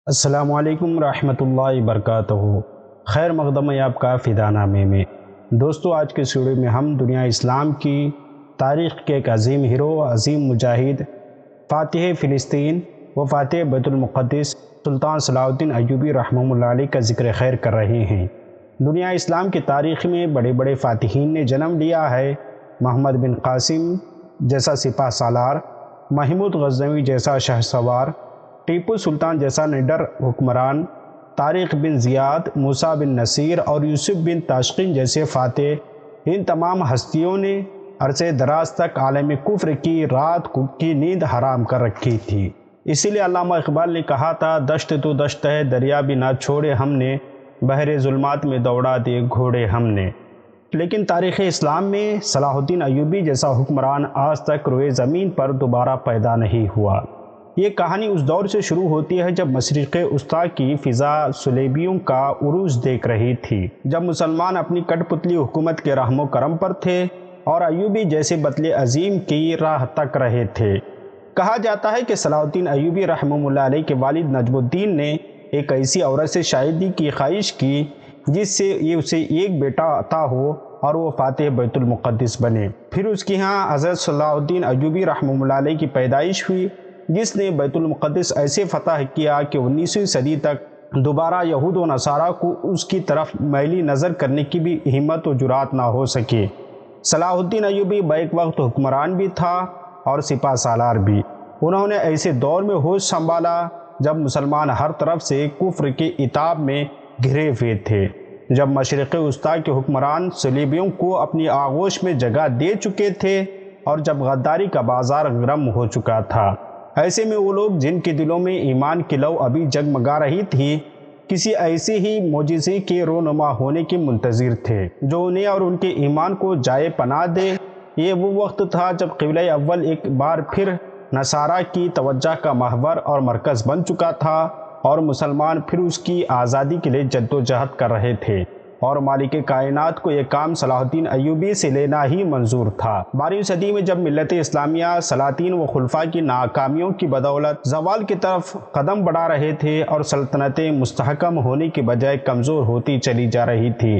السلام علیکم ورحمۃ اللہ وبرکاتہ۔ خیر مقدم ہے آپ کا فدا نامے میں۔ دوستو، آج کے ویڈیو میں ہم دنیا اسلام کی تاریخ کے ایک عظیم ہیرو، عظیم مجاہد، فاتح فلسطین و فاتح بیت المقدس سلطان صلاح الدین ایوبی رحمہ اللہ علیہ کا ذکر خیر کر رہے ہیں۔ دنیا اسلام کی تاریخ میں بڑے بڑے فاتحین نے جنم لیا ہے۔ محمد بن قاسم جیسا سپہ سالار، محمود غزنوی جیسا شاہ سوار، ٹیپو سلطان جیسا نڈر حکمران، طارق بن زیاد، موسیٰ بن نصیر اور یوسف بن تاشقین جیسے فاتح، ان تمام ہستیوں نے عرصے دراز تک عالم کفر کی رات کی نیند حرام کر رکھی تھی۔ اسی لیے علامہ اقبال نے کہا تھا، دشت تو دشت ہے دریا بھی نہ چھوڑے ہم نے، بحر ظلمات میں دوڑا دے گھوڑے ہم نے۔ لیکن تاریخ اسلام میں صلاح الدین ایوبی جیسا حکمران آج تک روئے زمین پر دوبارہ پیدا نہیں ہوا۔ یہ کہانی اس دور سے شروع ہوتی ہے جب مشرق وسطیٰ کی فضا صلیبیوں کا عروج دیکھ رہی تھی، جب مسلمان اپنی کٹ پتلی حکومت کے رحم و کرم پر تھے اور ایوبی جیسے بطل عظیم کی راہ تک رہے تھے۔ کہا جاتا ہے کہ صلاح الدین ایوبی رحمہ اللہ علیہ کے والد نجم الدین نے ایک ایسی عورت سے شادی کی خواہش کی جس سے اسے ایک بیٹا عطا ہو اور وہ فاتح بیت المقدس بنے۔ پھر اس کی ہاں حضرت صلاح الدین ایوبی رحمہ اللہ علیہ کی پیدائش ہوئی، جس نے بیت المقدس ایسے فتح کیا کہ 19ویں صدی تک دوبارہ یہود و نصارہ کو اس کی طرف میلی نظر کرنے کی بھی ہمت و جرات نہ ہو سکے۔ صلاح الدین ایوبی بیک وقت حکمران بھی تھا اور سپہ سالار بھی۔ انہوں نے ایسے دور میں ہوش سنبھالا جب مسلمان ہر طرف سے کفر کے عتاب میں گھرے ہوئے تھے، جب مشرق وسطیٰ کے حکمران صلیبیوں کو اپنی آغوش میں جگہ دے چکے تھے اور جب غداری کا بازار گرم ہو چکا تھا۔ ایسے میں وہ لوگ جن کے دلوں میں ایمان کی لو ابھی جگمگا رہی تھی، کسی ایسے ہی معجزے کے رونما ہونے کے منتظر تھے جو انہیں اور ان کے ایمان کو جائے پناہ دے۔ یہ وہ وقت تھا جب قبلہ اول ایک بار پھر نصارہ کی توجہ کا محور اور مرکز بن چکا تھا اور مسلمان پھر اس کی آزادی کے لیے جد و جہد کر رہے تھے، اور مالک کائنات کو یہ کام صلاح الدین ایوبی سے لینا ہی منظور تھا۔ 12ویں صدی میں جب ملت اسلامیہ سلاطین و خلفاء کی ناکامیوں کی بدولت زوال کی طرف قدم بڑھا رہے تھے اور سلطنتیں مستحکم ہونے کے بجائے کمزور ہوتی چلی جا رہی تھی،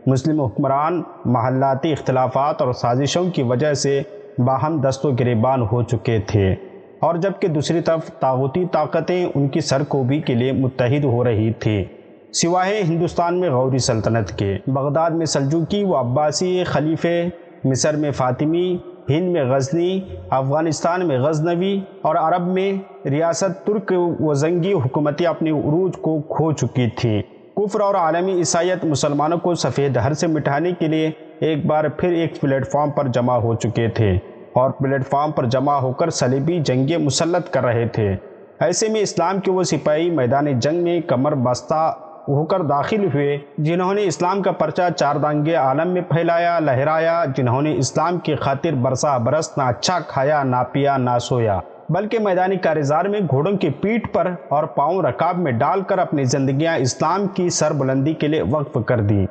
مسلم حکمران محلاتی اختلافات اور سازشوں کی وجہ سے باہم دست و گریبان ہو چکے تھے، اور جبکہ دوسری طرف طاغوتی طاقتیں ان کی سرکوبی کے لیے متحد ہو رہی تھیں، سوائے ہندوستان میں غوری سلطنت کے، بغداد میں سلجوقی و عباسی خلیفے، مصر میں فاطمی، ہند میں غزنی، افغانستان میں غزنوی اور عرب میں ریاست ترک و زنگی حکومتیں اپنے عروج کو کھو چکی تھیں۔ کفر اور عالمی عیسائیت مسلمانوں کو سفید ہر سے مٹانے کے لیے ایک بار پھر ایک پلیٹ فارم پر جمع ہو چکے تھے اور پلیٹ فارم پر جمع ہو کر صلیبی جنگیں مسلط کر رہے تھے۔ ایسے میں اسلام کے وہ سپاہی میدان جنگ میں کمر بستہ ہو کر داخل ہوئے جنہوں نے اسلام کا پرچہ چاردانگے عالم میں پھیلایا، لہرایا، جنہوں نے اسلام کی خاطر برسا برس نہ اچھا کھایا نہ پیا نہ سویا، بلکہ میدانی کارزار میں گھوڑوں کی پیٹھ پر اور پاؤں رکاب میں ڈال کر اپنی زندگیاں اسلام کی سربلندی کے لیے وقف کر دی۔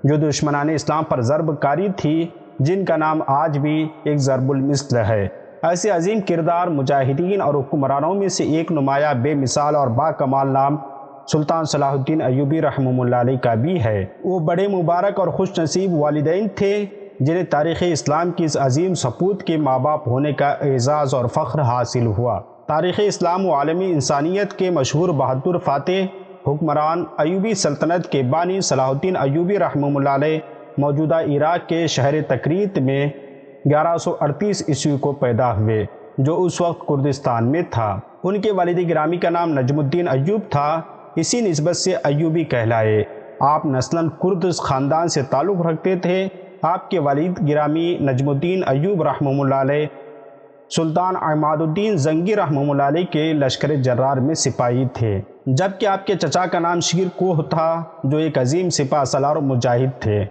جو دشمنان اسلام پر ضرب کاری تھی، جن کا نام آج بھی ایک ضرب المثل ہے، ایسے عظیم کردار مجاہدین اور حکمرانوں میں سے ایک نمایاں بے مثال اور با کمال نام سلطان صلاح الدین ایوبی رحمہ اللہ علیہ کا بھی ہے۔ وہ بڑے مبارک اور خوش نصیب والدین تھے جنہیں تاریخ اسلام کی اس عظیم سپوت کے ماں باپ ہونے کا اعزاز اور فخر حاصل ہوا۔ تاریخ اسلام و عالمی انسانیت کے مشہور بہادر فاتح حکمران ایوبی سلطنت کے بانی صلاح الدین ایوبی رحمہ اللہ علیہ موجودہ عراق کے شہر تکریت میں 1138 عیسوی کو پیدا ہوئے، جو اس وقت کردستان میں تھا۔ ان کے والد گرامی کا نام نجم الدین ایوب تھا، اسی نسبت سے ایوبی کہلائے۔ آپ نسلاً کرد خاندان سے تعلق رکھتے تھے۔ آپ کے والد گرامی نجم الدین ایوب رحمہ اللہ علیہ سلطان عماد الدین زنگی رحمہ اللہ علیہ کے لشکر جرار میں سپاہی تھے، جبکہ آپ کے چچا کا نام شیر کوہ تھا جو ایک عظیم سپہ سالار و مجاہد تھے۔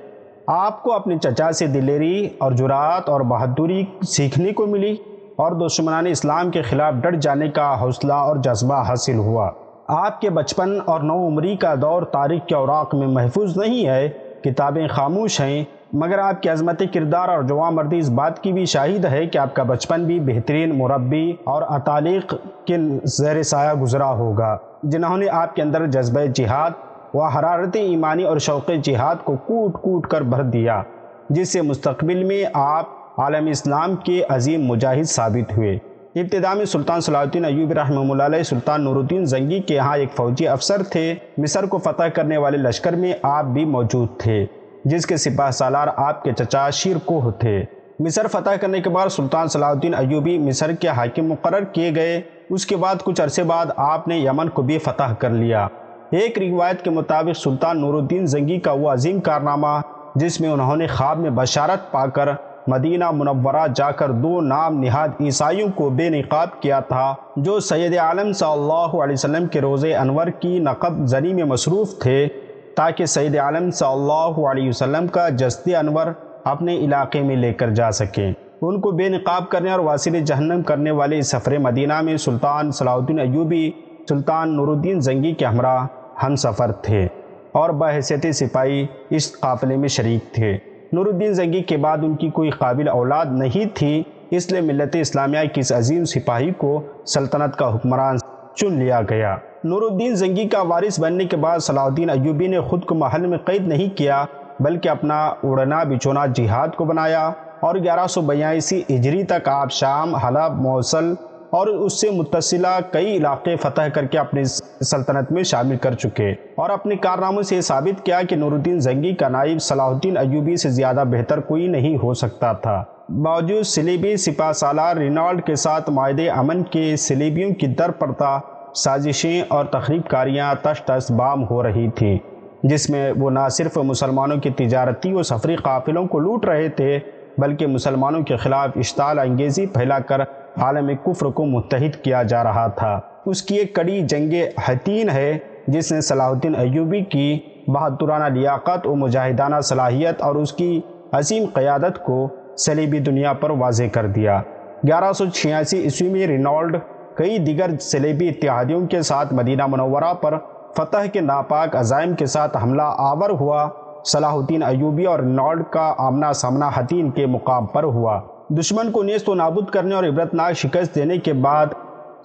آپ کو اپنے چچا سے دلیری اور جرات اور بہادری سیکھنے کو ملی اور دشمنان اسلام کے خلاف ڈٹ جانے کا حوصلہ اور جذبہ حاصل ہوا۔ آپ کے بچپن اور نوعمری کا دور تاریخ کے اوراق میں محفوظ نہیں ہے، کتابیں خاموش ہیں، مگر آپ کی عظمت کردار اور جوانمردی اس بات کی بھی شاہد ہے کہ آپ کا بچپن بھی بہترین مربی اور اطالق کے زیر سایہ گزرا ہوگا، جنہوں نے آپ کے اندر جذبہ جہاد و حرارت ایمانی اور شوق جہاد کو کوٹ کوٹ کر بھر دیا، جس سے مستقبل میں آپ عالم اسلام کے عظیم مجاہد ثابت ہوئے۔ ابتدا میں سلطان صلاح الدین ایوبی رحمہ اللہ علیہ سلطان نور الدین زنگی کے ہاں ایک فوجی افسر تھے۔ مصر کو فتح کرنے والے لشکر میں آپ بھی موجود تھے، جس کے سپاہ سالار آپ کے چچا شیر کوہ تھے۔ مصر فتح کرنے کے بعد سلطان صلاح الدین ایوبی مصر کے حاکم مقرر کیے گئے۔ اس کے بعد کچھ عرصے بعد آپ نے یمن کو بھی فتح کر لیا۔ ایک روایت کے مطابق سلطان نور الدین زنگی کا وہ عظیم کارنامہ جس میں انہوں نے خواب میں بشارت پا کر مدینہ منورہ جا کر 2 نام نہاد عیسائیوں کو بے نقاب کیا تھا، جو سید عالم صلی اللہ علیہ وسلم کے روضہ انور کی نقب زنی میں مصروف تھے، تاکہ سید عالم صلی اللہ علیہ وسلم کا جسد انور اپنے علاقے میں لے کر جا سکیں۔ ان کو بے نقاب کرنے اور واصل جہنم کرنے والے اس سفر مدینہ میں سلطان صلاح الدین ایوبی سلطان نور الدین زنگی کے ہمراہ ہم سفر تھے اور بحیثیت سپاہی اس قافلے میں شریک تھے۔ نور الدین زنگی کے بعد ان کی کوئی قابل اولاد نہیں تھی، اس لیے ملت اسلامیہ کی اس عظیم سپاہی کو سلطنت کا حکمران چن لیا گیا۔ نور الدین زنگی کا وارث بننے کے بعد صلاح الدین ایوبی نے خود کو محل میں قید نہیں کیا، بلکہ اپنا اڑنا بچھونا جہاد کو بنایا، اور 1182 ہجری تک آپ شام، حلب، موصل اور اس سے متصلہ کئی علاقے فتح کر کے اپنی سلطنت میں شامل کر چکے، اور اپنے کارناموں سے یہ ثابت کیا کہ نور الدین زنگی کا نائب صلاح الدین ایوبی سے زیادہ بہتر کوئی نہیں ہو سکتا تھا۔ باوجود صلیبی سپہ سالار رینالڈ کے ساتھ معاہدے امن کے صلیبیوں کی در پردہ سازشیں اور تخریب کاریاں تش تش بام ہو رہی تھیں، جس میں وہ نہ صرف مسلمانوں کی تجارتی و سفری قافلوں کو لوٹ رہے تھے، بلکہ مسلمانوں کے خلاف اشتعال انگیزی پھیلا کر عالم کفر کو متحد کیا جا رہا تھا۔ اس کی ایک کڑی جنگ حتین ہے جس نے صلاح الدین ایوبی کی بہادرانہ لیاقت و مجاہدانہ صلاحیت اور اس کی عظیم قیادت کو صلیبی دنیا پر واضح کر دیا۔ 1186 عیسوی میں رینالڈ کئی دیگر صلیبی اتحادیوں کے ساتھ مدینہ منورہ پر فتح کے ناپاک عزائم کے ساتھ حملہ آور ہوا۔ صلاح الدین ایوبی اور رینالڈ کا آمنا سامنا حتین کے مقام پر ہوا۔ دشمن کو نیست و نابود کرنے اور عبرتناک شکست دینے کے بعد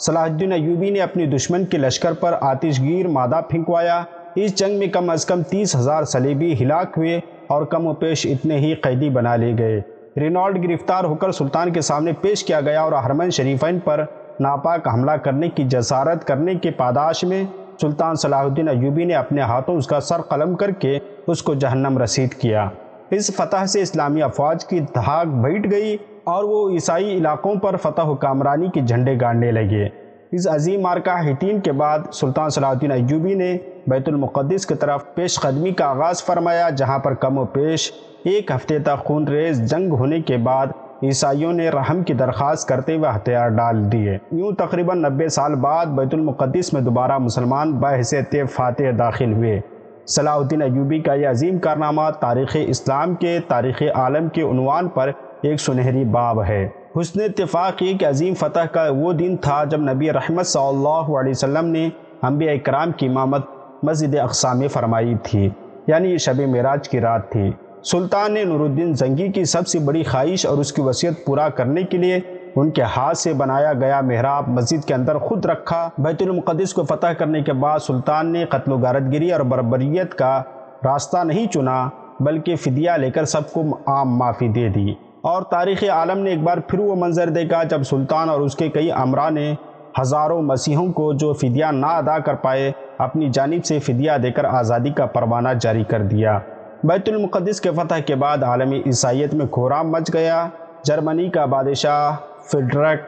صلاح الدین ایوبی نے اپنی دشمن کے لشکر پر آتش گیر مادہ پھینکوایا۔ اس جنگ میں کم از کم 30,000 صلیبی ہلاک ہوئے اور کم و پیش اتنے ہی قیدی بنا لیے گئے۔ رینالڈ گرفتار ہو کر سلطان کے سامنے پیش کیا گیا اور حرمین شریفین پر ناپاک حملہ کرنے کی جسارت کرنے کے پاداش میں سلطان صلاح الدین ایوبی نے اپنے ہاتھوں اس کا سر قلم کر کے اس کو جہنم رسید کیا۔ اس فتح سے اسلامی افواج کی دھاک بیٹھ گئی اور وہ عیسائی علاقوں پر فتح و کامرانی کے جھنڈے گاڑنے لگے۔ اس عظیم مارکہ حطین کے بعد سلطان صلاح الدین ایوبی نے بیت المقدس کی طرف پیش قدمی کا آغاز فرمایا، جہاں پر کم و بیش ایک ہفتے تک خون ریز جنگ ہونے کے بعد عیسائیوں نے رحم کی درخواست کرتے ہوئے ہتھیار ڈال دیے۔ یوں تقریباً 90 سال بعد بیت المقدس میں دوبارہ مسلمان بحیثیت فاتح داخل ہوئے۔ صلاح الدین ایوبی کا یہ عظیم کارنامہ تاریخ اسلام کے تاریخ عالم کے عنوان پر ایک سنہری باب ہے۔ حسن اتفاق یہ کہ عظیم فتح کا وہ دن تھا جب نبی رحمت صلی اللہ علیہ وسلم نے انبیاء کرام کی امامت مسجد اقصی میں فرمائی تھی، یعنی یہ شب معراج کی رات تھی۔ سلطان نے نور الدین زنگی کی سب سے بڑی خواہش اور اس کی وصیت پورا کرنے کے لیے ان کے ہاتھ سے بنایا گیا محراب مسجد کے اندر خود رکھا۔ بیت المقدس کو فتح کرنے کے بعد سلطان نے قتل و غارت گری اور بربریت کا راستہ نہیں چنا، بلکہ فدیہ لے کر سب کو عام معافی دے دی، اور تاریخ عالم نے ایک بار پھر وہ منظر دیکھا جب سلطان اور اس کے کئی امراء نے ہزاروں مسیحوں کو جو فدیہ نہ ادا کر پائے اپنی جانب سے فدیہ دے کر آزادی کا پروانہ جاری کر دیا۔ بیت المقدس کے فتح کے بعد عالمی عیسائیت میں کہرام مچ گیا۔ جرمنی کا بادشاہ فریڈرک،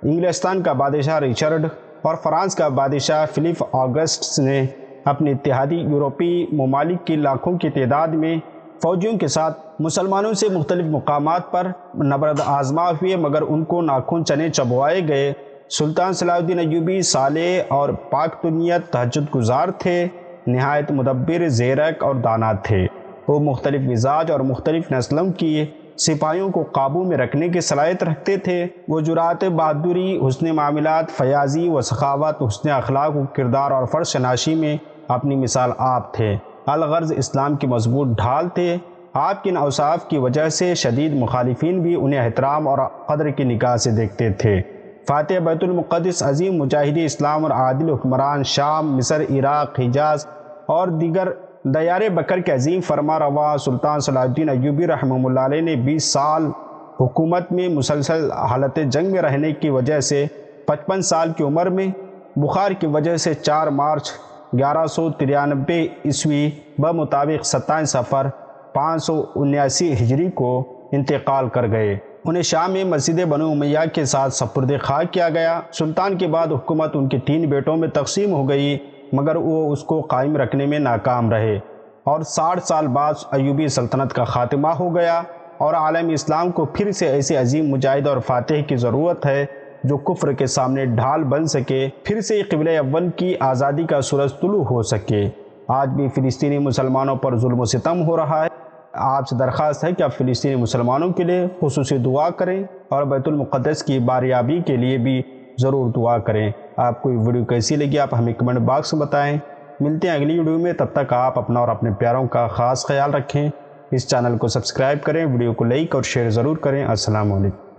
انگلستان کا بادشاہ ریچرڈ اور فرانس کا بادشاہ فلپ آگسٹ نے اپنے اتحادی یورپی ممالک کی لاکھوں کی تعداد میں فوجیوں کے ساتھ مسلمانوں سے مختلف مقامات پر نبرد آزما ہوئے، مگر ان کو ناخن چنے چبوائے گئے۔ سلطان صلاح الدین ایوبی صالح اور پاک نیت تہجد گزار تھے، نہایت مدبر، زیرک اور دانا تھے۔ وہ مختلف مزاج اور مختلف نسلوں کی سپاہیوں کو قابو میں رکھنے کی صلاحیت رکھتے تھے۔ وہ جرأت، بہادری، حسن معاملات، فیاضی و سخاوت، حسن اخلاق و کردار اور فرض شناسی میں اپنی مثال آپ تھے۔ الغرض اسلام کی مضبوط ڈھال تھے۔ آپ کی ان اوصاف کی وجہ سے شدید مخالفین بھی انہیں احترام اور قدر کی نگاہ سے دیکھتے تھے۔ فاتح بیت المقدس عظیم مجاہدی اسلام اور عادل حکمران شام، مصر، عراق، حجاز اور دیگر دیار بکر کے عظیم فرما روا سلطان صلاح الدین ایوبی رحمہ اللہ علیہ نے 20 سال حکومت میں مسلسل حالت جنگ میں رہنے کی وجہ سے 55 سال کی عمر میں بخار کی وجہ سے 4 مارچ 1193 عیسوی بمطابق 27 صفر 579 ہجری کو انتقال کر گئے۔ انہیں شام میں مسجد بنو امیہ کے ساتھ سپرد خاک کیا گیا۔ سلطان کے بعد حکومت ان کے 3 بیٹوں میں تقسیم ہو گئی، مگر وہ اس کو قائم رکھنے میں ناکام رہے اور 60 سال بعد ایوبی سلطنت کا خاتمہ ہو گیا۔ اور عالم اسلام کو پھر سے ایسے عظیم مجاہد اور فاتح کی ضرورت ہے جو کفر کے سامنے ڈھال بن سکے، پھر سے قبلہ اول کی آزادی کا سورج طلوع ہو سکے۔ آج بھی فلسطینی مسلمانوں پر ظلم و ستم ہو رہا ہے۔ آپ سے درخواست ہے کہ آپ فلسطینی مسلمانوں کے لیے خصوصی دعا کریں اور بیت المقدس کی باریابی کے لیے بھی ضرور دعا کریں۔ آپ کو یہ ویڈیو کیسی لگی آپ ہمیں کمنٹ باکس میں بتائیں۔ ملتے ہیں اگلی ویڈیو میں، تب تک آپ اپنا اور اپنے پیاروں کا خاص خیال رکھیں۔ اس چینل کو سبسکرائب کریں، ویڈیو کو لائک اور شیئر ضرور کریں۔ السلام علیکم۔